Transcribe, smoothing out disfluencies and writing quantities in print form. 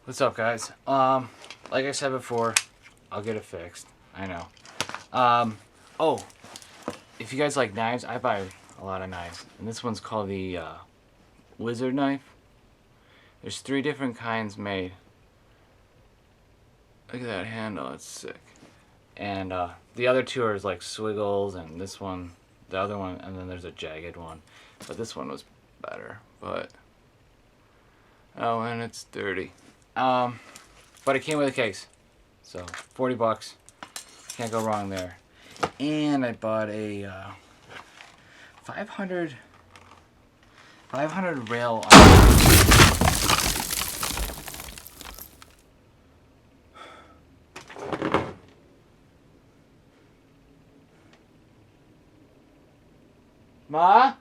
What's up, guys? Like I said before, I'll get it fixed. I know. Oh, if you guys like knives, I buy a lot of knives, and this one's called the Wizard knife. There's 3 different kinds made. Look at that handle, it's sick. And the other 2 are like swiggles, and this one, the other one, and then there's a jagged one. But this one was better. But oh, and it's dirty. But it came with a case, so 40 bucks. Can't go wrong there. And I bought a 500 rail. Ma?